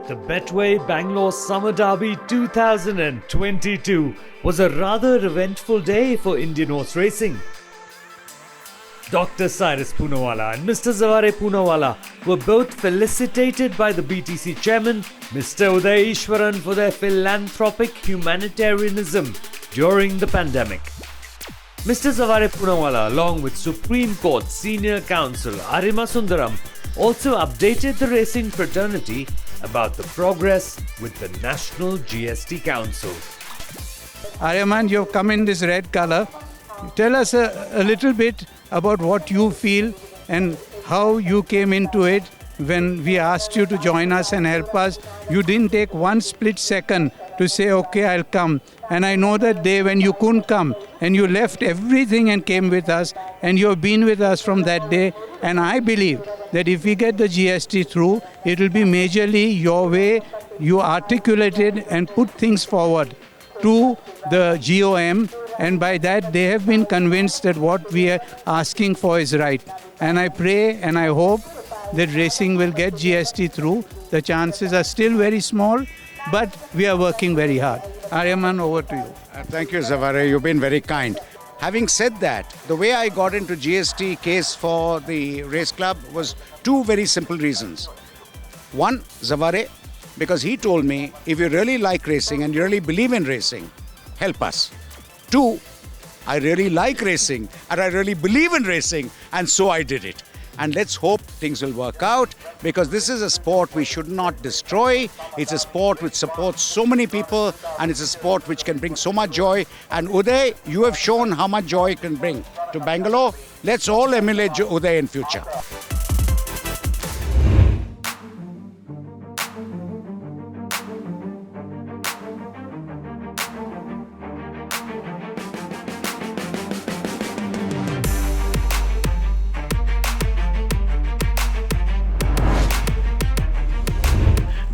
The Betway Bangalore Summer Derby 2022 was a rather eventful day for Indian horse racing. Dr. Cyrus Poonawalla and Mr. Zaware Poonawalla were both felicitated by the BTC chairman, Mr. Uday Ishwaran, for their philanthropic humanitarianism during the pandemic. Mr. Zaware Poonawalla, along with Supreme Court Senior Counsel Arima Sundaram, also updated the racing fraternity about the progress with the National GST Council. Aryaman, you've come in this red color. Tell us a little bit about what you feel and how you came into it when we asked you to join us and help us. You didn't take one split second to say, okay, I'll come. And I know that day when you couldn't come and you left everything and came with us, and you've been with us from that day. And I believe that if we get the GST through, it will be majorly your way. You articulated and put things forward to the GOM, and by that they have been convinced that what we are asking for is right. And I pray and I hope that racing will get GST through. The chances are still very small, but we are working very hard. Aryaman, over to you. Thank you, Zaware. You've been very kind. Having said that, the way I got into GST case for the race club was two very simple reasons. One, Zaware, because he told me, if you really like racing and you really believe in racing, help us. Two, I really like racing and I really believe in racing, and so I did it. And let's hope things will work out, because this is a sport we should not destroy. It's a sport which supports so many people, and it's a sport which can bring so much joy. And Uday, you have shown how much joy it can bring to Bangalore. Let's all emulate Uday in future.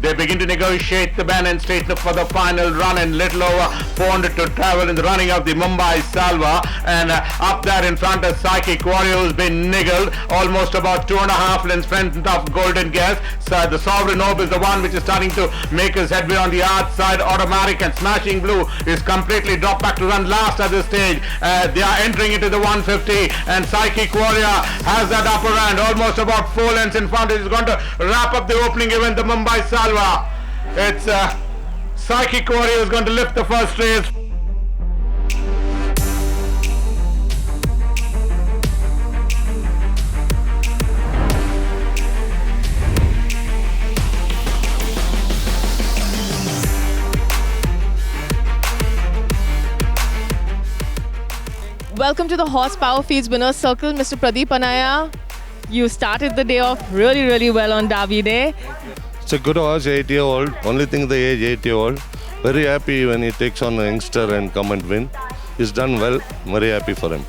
They begin to negotiate the ban and straight for the final run, and little over 400 to travel in the running of the Mumbai Salva. And up there in front is Psychic Warrior, who's been niggled almost about 2.5 lengths front of Golden Guest. So the Sovereign Orb is the one which is starting to make his headway on the outside. Automatic and Smashing Blue is completely dropped back to run last at this stage. They are entering into the 150, and Psychic Warrior has that upper hand, almost about 4 lengths in front. It is going to wrap up the opening event, the Mumbai Salva. It's Psychic Warrior is going to lift the first race. Welcome to the Horsepower Feeds Winners Circle, Mr. Pradeep Anaya. You started the day off really well on Derby Day. It's a good horse, 8-year-old. Only thing the age, 8-year-old. Very happy when he takes on a youngster and come and win. He's done well. Very happy for him.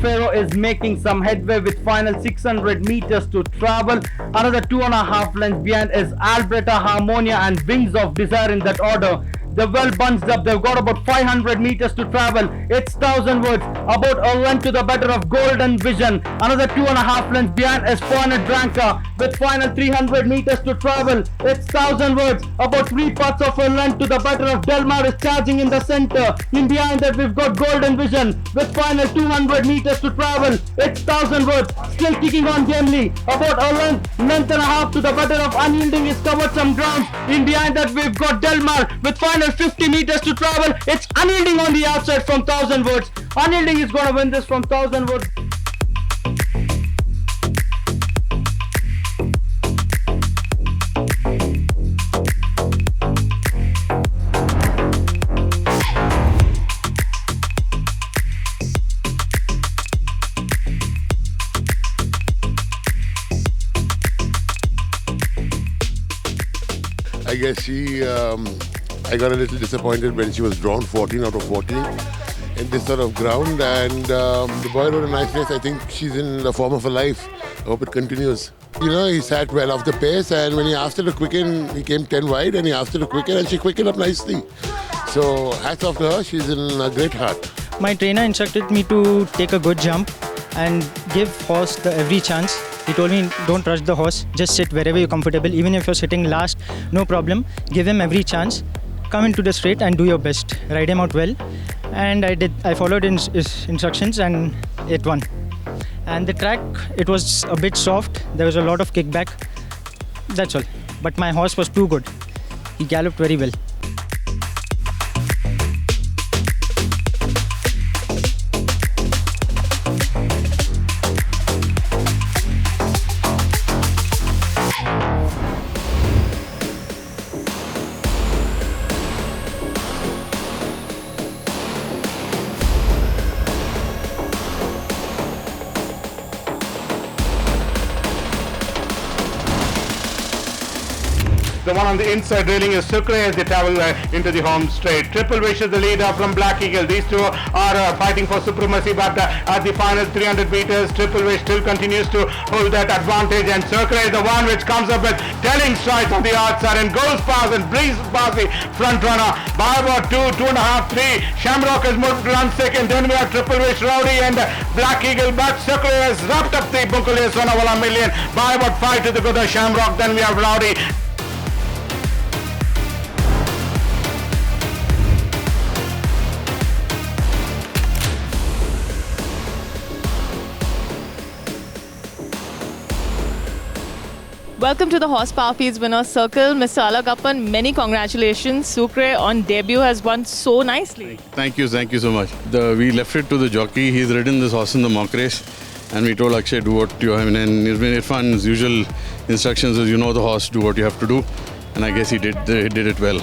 Pharaoh is making some headway with final 600 meters to travel. Another 2.5 lengths behind is Alberta, Harmonia and Wings of Desire in that order. They're well bunched up. They've got about 500 meters to travel. It's 1,000 words, about a length to the better of Golden Vision. Another 2.5 lengths behind is Fornet Branca with final 300 meters to travel. It's 1,000 words, about 3/4 of a length to the better of Delmar is charging in the center. In behind that we've got Golden Vision with final 200 meters to travel. It's 1,000 words, still kicking on gamely. About a length and a half to the better of Unyielding is covered some ground. In behind that we've got Delmar with final 50 meters to travel. It's Unyielding on the outside from 1,000 words. Unyielding is going to win this from 1,000 words. I guess I got a little disappointed when she was drawn 14 out of 14 in this sort of ground, and the boy rode a nice race. I think she's in the form of her life. I hope it continues. You know, he sat well off the pace, and when he asked her to quicken, he came 10 wide, and he asked her to quicken, and she quickened up nicely. So hats off to her. She's in a great heart. My trainer instructed me to take a good jump and give horse every chance. He told me, don't rush the horse, just sit wherever you're comfortable. Even if you're sitting last, no problem. Give him every chance. Come into the straight and do your best. Ride him out well. And I did. I followed his instructions and it won. And the track, it was a bit soft. There was a lot of kickback. That's all. But my horse was too good. He galloped very well. The one on the inside railing is Sucre as they travel into the home straight. Triple Wish is the leader from Black Eagle. These two are fighting for supremacy, but at the final 300 meters, Triple Wish still continues to hold that advantage, and Sucre is the one which comes up with telling strides on the outside and goes past and breezes past the front runner by about 2.5, 3. Shamrock has moved to run second. Then we have Triple Wish, Rowdy and Black Eagle, but Sucre has wrapped up the Bunkulia Sonawala Million by about 5 to the good of Shamrock. Then we have Rowdy. Welcome to the Horsepower Feeds Winner's Circle. Mr. Alagappan, many congratulations. Sucre on debut has won so nicely. Thank you so much. We left it to the jockey. He's ridden this horse in the mock race, and we told Akshay, do what you have. And Irfan's usual instructions is, you know the horse, do what you have to do. And I guess he did it well.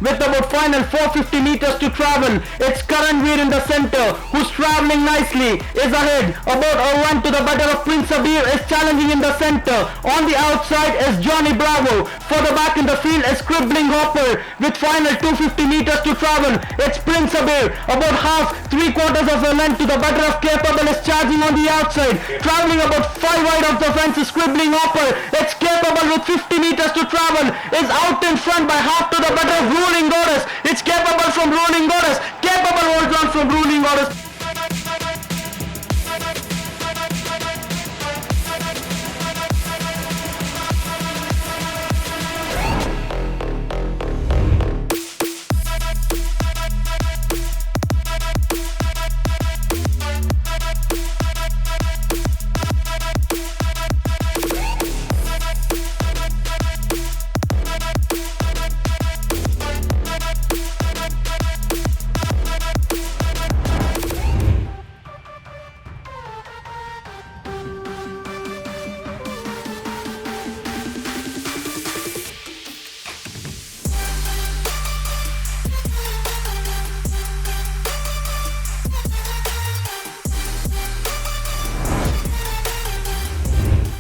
With about final 450 meters to travel, it's Karanveer in the center, who's traveling nicely, is ahead. About a run to the better of Prince Abir is challenging in the center. On the outside is Johnny Bravo. Further back in the field is Scribbling Hopper. With final 250 meters to travel, it's Prince Abir. About half, 3/4 of a length to the better of Capable is charging on the outside. Traveling about 5 wide of the fence is Scribbling Hopper. It's Capable with 50 meters to travel, is out in front by half to the better of Ruling Goddess. It's Capable from Ruling Goddess. Capable holds on from Ruling Goddess.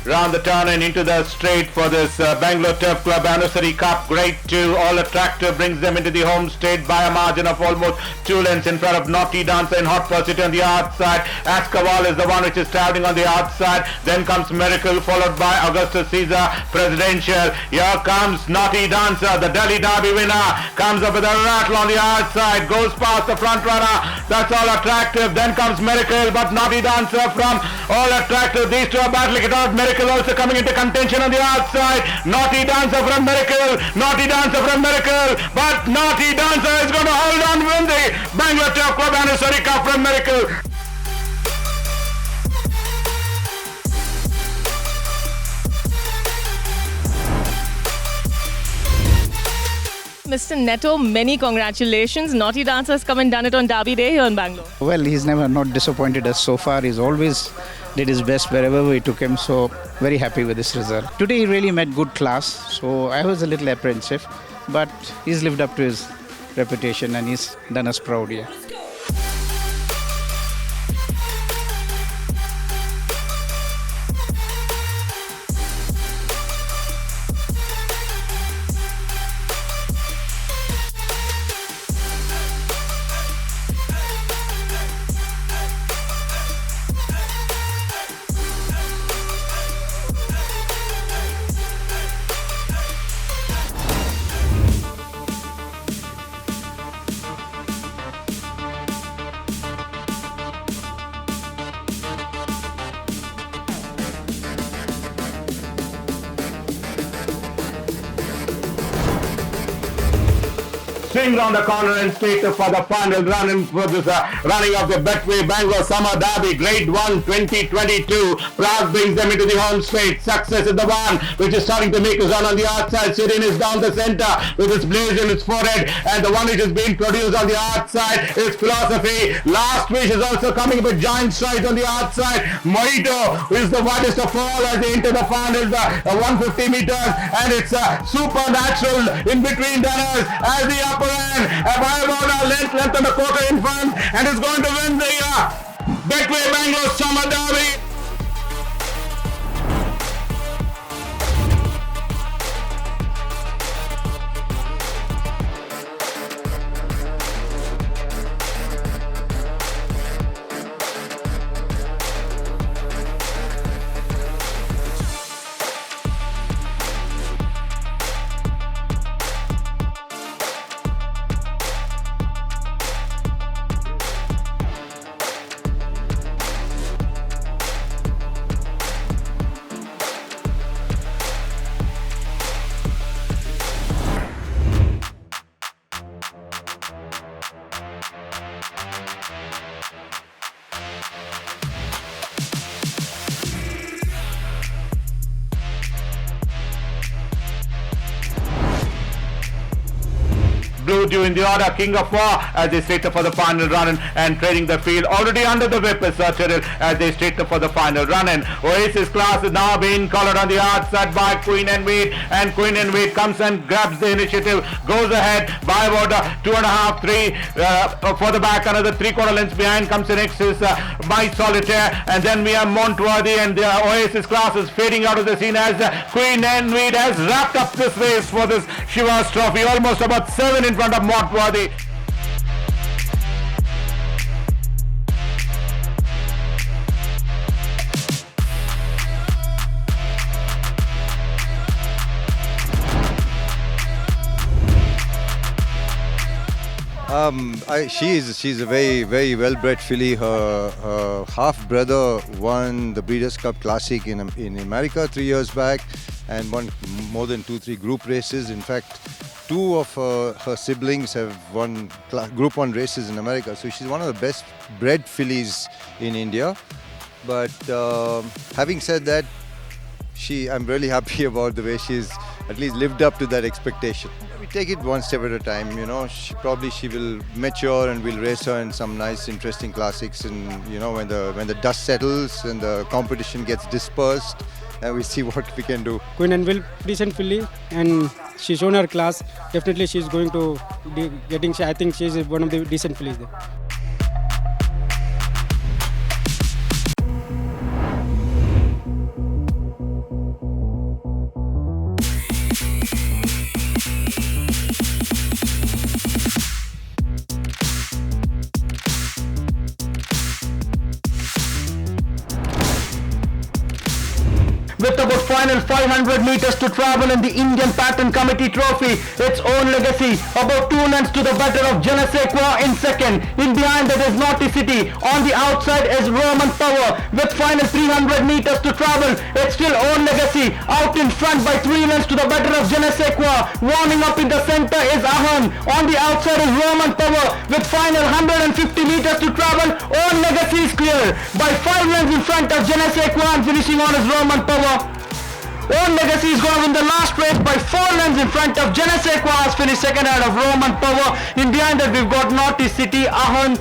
Round the turn and into the straight for this Bangalore Turf Club Anniversary Cup. Grade 2, all attractive, brings them into the home straight by a margin of almost 2 lengths in front of Naughty Dancer in hot pursuit on the outside. Askawal is the one which is traveling on the outside. Then comes Miracle, followed by Augustus Caesar Presidential. Here comes Naughty Dancer, the Delhi Derby winner. Comes up with a rattle on the outside, goes past the front runner. That's all attractive. Then comes Miracle, but Naughty Dancer from all attractive. These two are battling it out. Miracle also coming into contention on the outside. Naughty Dancer from Miracle. Naughty Dancer from Miracle. But Naughty Dancer is going to hold on, win the Bangalore Turf Club Anniversary Cup from Miracle. Mr. Netto, many congratulations. Naughty Dancer has come and done it on Derby Day here in Bangalore. Well, he's never not disappointed us so far. He's always did his best wherever we took him. So very happy with this result. Today he really met good class. So I was a little apprehensive, but he's lived up to his reputation, and he's done us proud here. Swing round the corner and straight for the final run in for this running of the Betway Bangalore Summer Derby Gr.1 2022. Prague brings them into the home straight. Success is the one which is starting to make his run on the outside. Sirin is down the centre with his blaze in his forehead, and the one which is being produced on the outside is Philosophy. Last Wish is also coming with giant strides on the outside. Mojito is the widest of all as they enter the final, 150 meters, and it's supernatural in between runners as the upper end, by about a length and a quarter in front, and is going to win the Betway Bangalore Summer Derby. Blue Dew in the order, King of War as they straight up for the final run and trading the field. Already under the whip is Cyril as they straight up for the final run in. Oasis class is now being collared on the outside by Queen and Wheat, and Queen and Wheat comes and grabs the initiative, goes ahead by about 2.5, 3 for the back, another 3/4 lengths behind comes the next is My Solitaire, and then we have Montworthy, and the Oasis class is fading out of the scene as Queen and Wheat has wrapped up this race for this Shiva's trophy, almost about 7 in front of Montworthy. She's a very well-bred filly. Her half brother won the Breeders' Cup Classic in America 3 years back, and won more than 2-3 group races. In fact, 2 of her siblings have won Group 1 races in America. So she's one of the best bred fillies in India. But having said that, I'm really happy about the way she's at least lived up to that expectation. We take it one step at a time, you know. She will mature, and we'll race her in some nice, interesting classics. And you know, when the dust settles and the competition gets dispersed, and we see what we can do. Queen and Will, decent filly, and she's shown her class. Definitely, she's going to be getting. I think she's one of the decent fillies there. With about final 500 meters to travel in the Indian Pattern Committee Trophy, its own legacy, about 2 lengths to the better of Je ne sais quoi in second. In behind that is Naughty City. On the outside is Roman Power. With final 300 meters to travel, its still own legacy. Out in front by 3 lengths to the better of Je ne sais quoi. Warming up in the center is Ahan. On the outside is Roman Power. With final 150 meters to travel, own legacy is clear. By 5 lengths in front of Je ne sais quoi, and finishing on is Roman Power. Own Legacy is going to win the last race by 4 lengths in front of Je ne sais quoi, has finished second ahead of Roman Power. In behind that we've got Naughty City, Ahan,